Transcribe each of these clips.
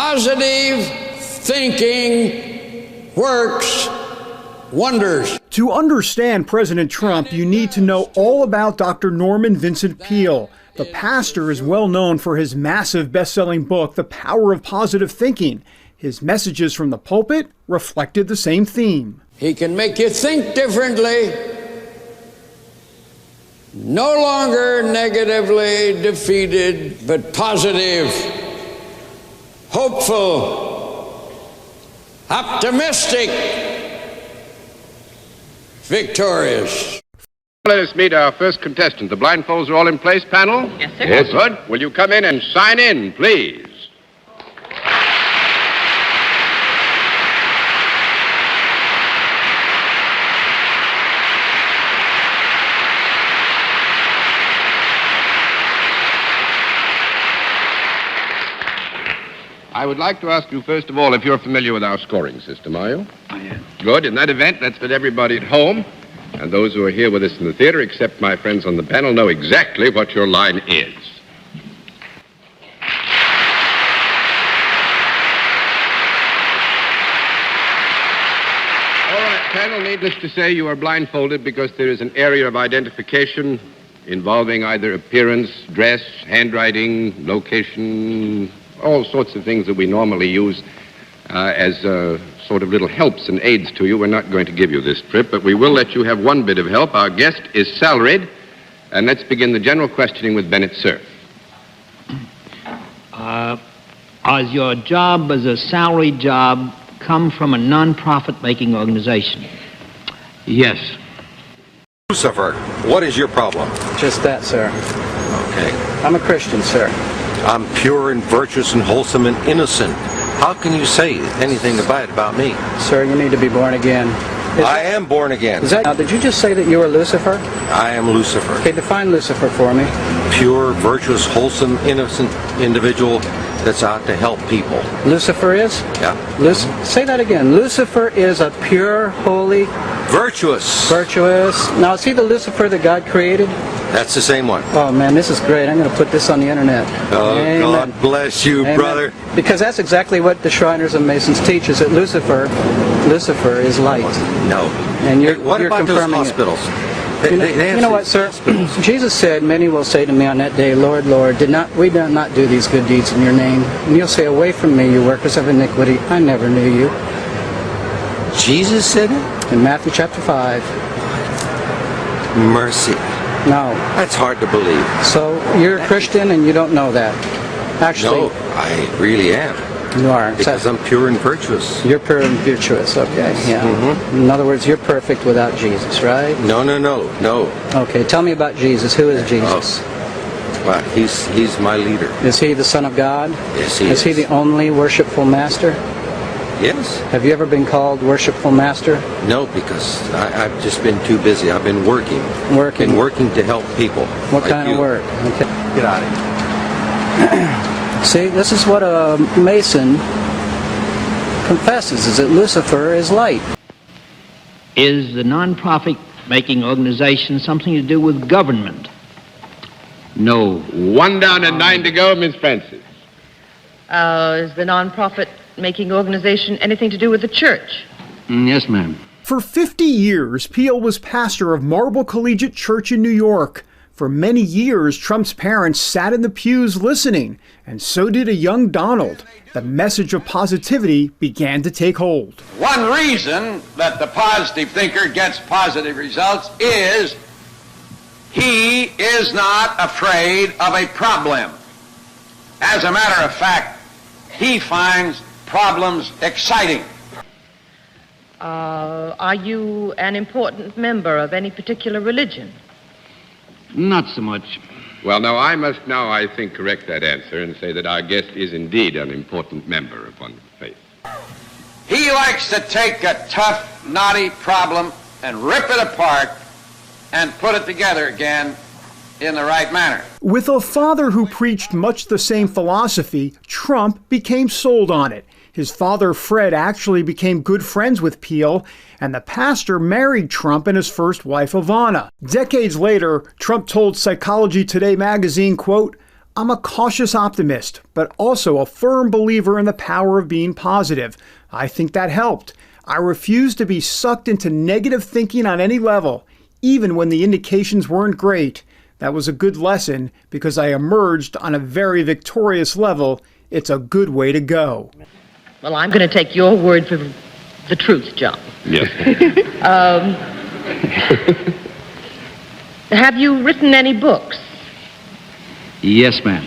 Positive thinking works wonders. To understand President Trump, you need to know all about Dr. Norman Vincent Peale. The pastor is well known for his massive best-selling book, The Power of Positive Thinking. His messages from the pulpit reflected the same theme. He can make you think differently, no longer negatively defeated, but positive, hopeful, optimistic, victorious. Let us meet our first contestant. The blindfolds are all in place, panel? Yes, sir. Yes, good. Will you come in and sign in, please? I would like to ask you, first of all, if you're familiar with our scoring system, are you? I am. Good. In that event, let's let everybody at home and those who are here with us in the theater, except my friends on the panel, know exactly what your line is. All right, panel, needless to say, you are blindfolded because there is an area of identification involving either appearance, dress, handwriting, location, all sorts of things that we normally use as sort of little helps and aids to you. We're not going to give you this trip, but we will let you have one bit of help. Our guest is salaried, and let's begin the general questioning with Bennett Cerf. Does your job as a salaried job come from a non-profit making organization? Yes. Lucifer, what is your problem? Just that, sir. Okay. I'm a Christian, sir. I'm pure and virtuous and wholesome and innocent. How can you say anything bad about me? Sir, you need to be born again. I am born again. Now, did you just say that you were Lucifer? I am Lucifer. Okay, define Lucifer for me. Pure, virtuous, wholesome, innocent individual that's out to help people. Lucifer is? Yeah. Say that again. Lucifer is a pure, holy... Virtuous. Virtuous. Now, is he the Lucifer that God created? That's the same one. Oh, man, this is great. I'm going to put this on the internet. Oh, Amen. God bless you, Amen. brother. Because that's exactly what the Shriners and Masons teach, is that Lucifer is light. No. And you're What about those confirming hospitals? You know what, sir? Jesus said, many will say to me on that day, Lord, Lord, we did not do these good deeds in your name. And you'll say, away from me, you workers of iniquity. I never knew you. Jesus said it? In Matthew chapter 5. Mercy. No. That's hard to believe. So you're a Christian and you don't know that. Actually. No, I really am. You are. Because I'm pure and virtuous. You're pure and virtuous, okay. Yeah. Mm-hmm. In other words, you're perfect without Jesus, right? No. Okay, tell me about Jesus. Who is Jesus? Well, he's my leader. Is he the Son of God? Yes, he is. Is he the only worshipful master? Yes. Have you ever been called worshipful master? No, because I've just been too busy. I've been working. Working? Been working to help people. What like kind of work? Okay. Get out of here. See, this is what a Mason confesses, is that Lucifer is light. Is the non-profit making organization something to do with government? No. 1 down and 9 to go, Miss Francis. Is the non-profit making organization anything to do with the church? Yes, ma'am. For 50 years, Peale was pastor of Marble Collegiate Church in New York. For many years, Trump's parents sat in the pews listening, and so did a young Donald. The message of positivity began to take hold. One reason that the positive thinker gets positive results is he is not afraid of a problem. As a matter of fact, he finds problems exciting. Are you an important member of any particular religion? Not so much. Well, now, I must now, I think, correct that answer and say that our guest is indeed an important member of one faith. He likes to take a tough, knotty problem and rip it apart and put it together again in the right manner. With a father who preached much the same philosophy, Trump became sold on it. His father, Fred, actually became good friends with Peale, and the pastor married Trump and his first wife, Ivana. Decades later, Trump told Psychology Today magazine, quote, I'm a cautious optimist, but also a firm believer in the power of being positive. I think that helped. I refuse to be sucked into negative thinking on any level, even when the indications weren't great. That was a good lesson because I emerged on a very victorious level. It's a good way to go. Well, I'm going to take your word for the truth, John. Yes. Have you written any books? Yes, ma'am.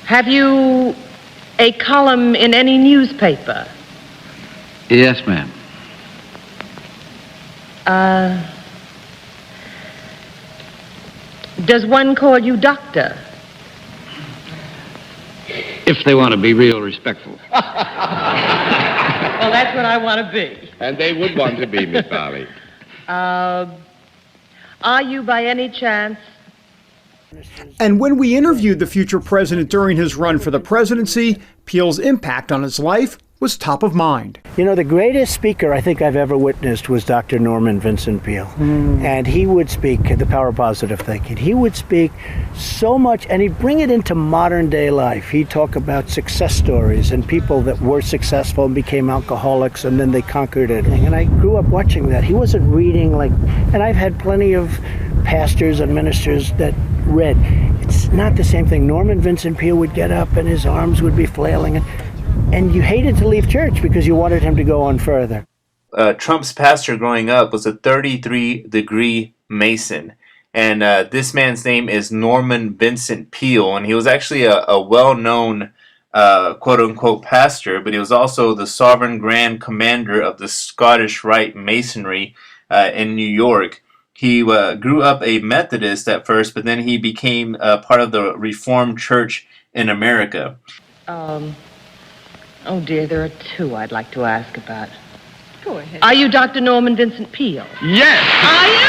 Have you a column in any newspaper? Yes, ma'am. Does one call you doctor? If they want to be real respectful. Well, that's what I want to be. And they would want to be, Miss Peale. Are you by any chance? And when we interviewed the future president during his run for the presidency, Peale's impact on his life was top of mind. You know, the greatest speaker I think I've ever witnessed was Dr. Norman Vincent Peale. And he would speak, the power of positive thinking. He would speak so much, and he'd bring it into modern day life. He'd talk about success stories and people that were successful and became alcoholics and then they conquered it. And I grew up watching that. He wasn't reading and I've had plenty of pastors and ministers that read. It's not the same thing. Norman Vincent Peale would get up and his arms would be flailing. And you hated to leave church because you wanted him to go on further. Trump's pastor growing up was a 33-degree Mason. And this man's name is Norman Vincent Peale. And he was actually a well-known, quote-unquote, pastor. But he was also the sovereign grand commander of the Scottish Rite Masonry in New York. He grew up a Methodist at first, but then he became part of the Reformed Church in America. Oh, dear, there are two I'd like to ask about. Go ahead. Are you Dr. Norman Vincent Peale? Yes. Are you?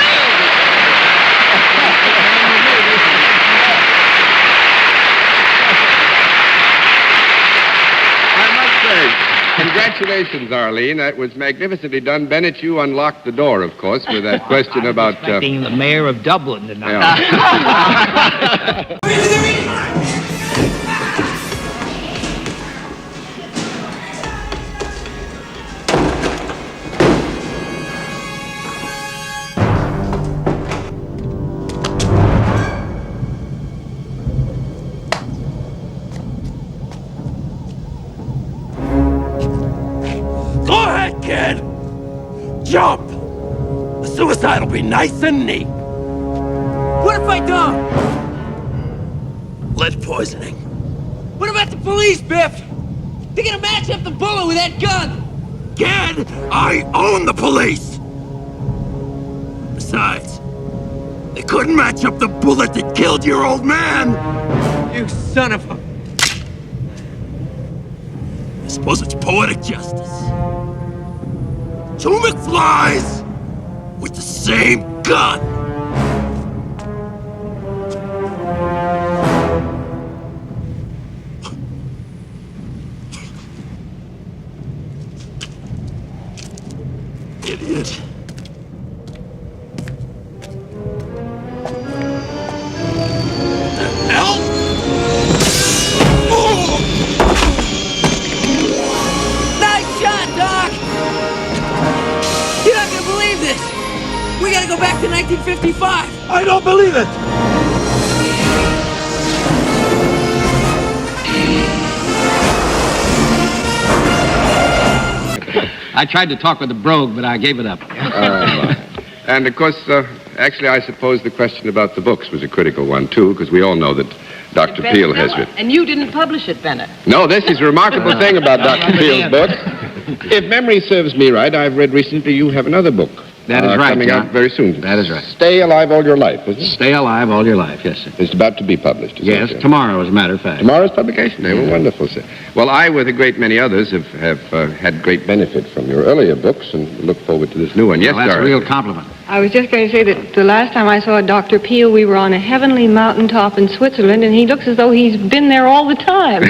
I must say, congratulations, Arlene. That was magnificently done. Bennett, you unlocked the door, of course, with that question about... Expecting the mayor of Dublin tonight. Yeah. Go ahead, kid! Jump! The suicide will be nice and neat. What if I don't? Lead poisoning. What about the police, Biff? They're gonna match up the bullet with that gun. Kid, I own the police! Besides, they couldn't match up the bullet that killed your old man! You son of a... I suppose it's poetic justice. Two McFlys with the same gun. Idiot. The hell? Oh! Nice shot, Doc! You're not gonna believe this! We gotta go back to 1955! I don't believe it! I tried to talk with the brogue, but I gave it up. And, of course, actually, I suppose the question about the books was a critical one, too, because we all know that Dr. Peale has written. And you didn't publish it, Bennett. No, this is a remarkable thing about Dr. Peale's book. If memory serves me right, I've read recently you have another book. That is right, coming John. out very soon. That is right. Stay Alive All Your Life, isn't it? Stay alive all your life, yes, sir. It's about to be published. Yes, tomorrow, as a matter of fact. Tomorrow's publication day. Well, wonderful, sir. Well, I, with a great many others, have had great benefit from your earlier books and look forward to this new one. Yes, Well, that's a Dorothy. real compliment. I was just going to say that the last time I saw Dr. Peale, we were on a heavenly mountaintop in Switzerland, and he looks as though he's been there all the time.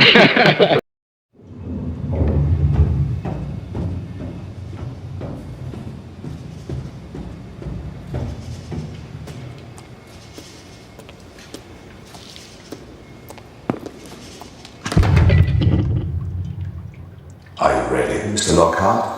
it all count?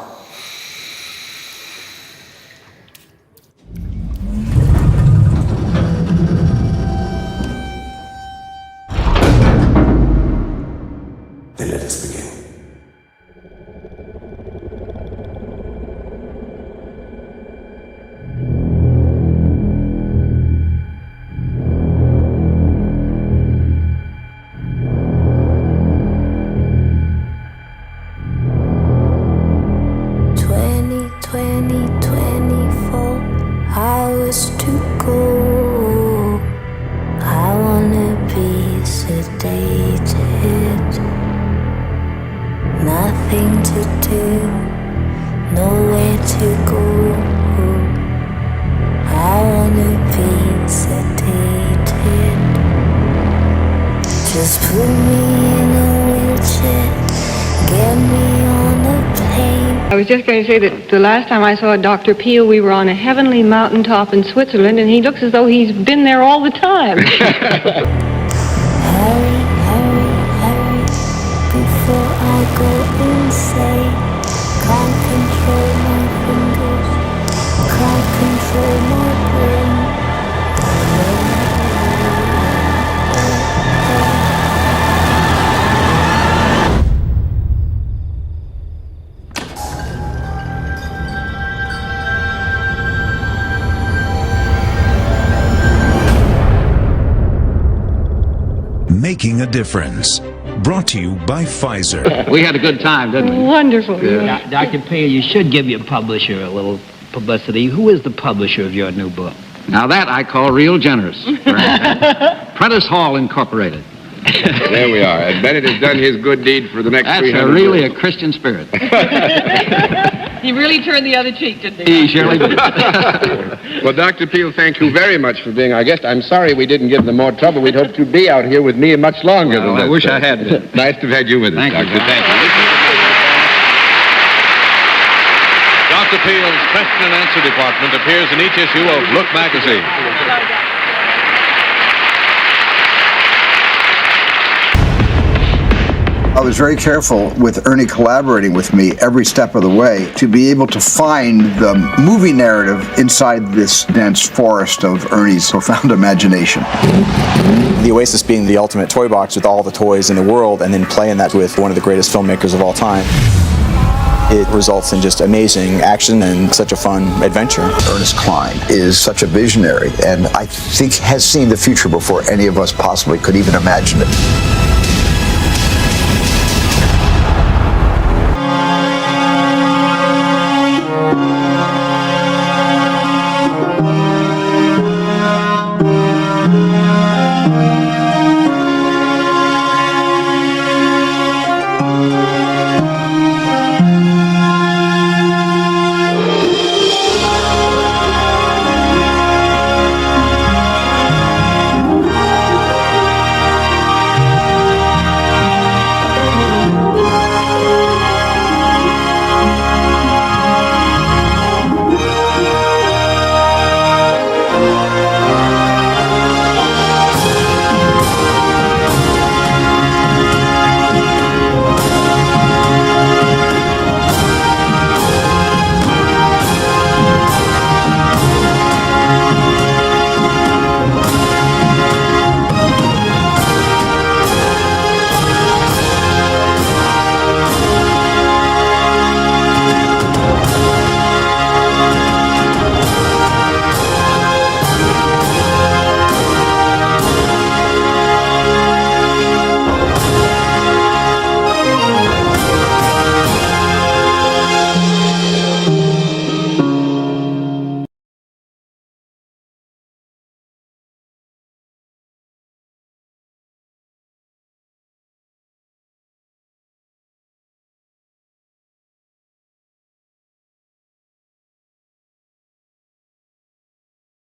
Then let us begin. Hours to go. I wanna be sedated. Nothing to do, nowhere to go. I wanna be sedated. Just put me in a wheelchair, get me on a plane. I was just going to say that the last time I saw Dr. Peale, we were on a heavenly mountaintop in Switzerland, and he looks as though he's been there all the time. Hurry, hurry, hurry, before I go insane. Can't control my fingers, can't control my brain. Making a Difference. Brought to you by Pfizer. We had a good time, didn't we? Wonderful. Yeah. Dr. Peale, you should give your publisher a little publicity. Who is the publisher of your new book? Now that I call real generous. Prentice Hall Incorporated. There we are. And Bennett has done his good deed for the next That's 300 really years. a Christian spirit. He really turned the other cheek, didn't he? He surely did. Well, Dr. Peale, thank you very much for being our guest. I'm sorry we didn't give them more trouble. We'd hoped you'd be out here with me much longer than I that. wish I had been. Nice to have had you with us, Thank you, Doctor. John. Thank you. Dr. Peale's question and answer department appears in each issue of Look magazine. I was very careful with Ernie collaborating with me every step of the way to be able to find the movie narrative inside this dense forest of Ernie's profound imagination. The Oasis being the ultimate toy box with all the toys in the world, and then playing that with one of the greatest filmmakers of all time. It results in just amazing action and such a fun adventure. Ernest Cline is such a visionary, and I think has seen the future before any of us possibly could even imagine it.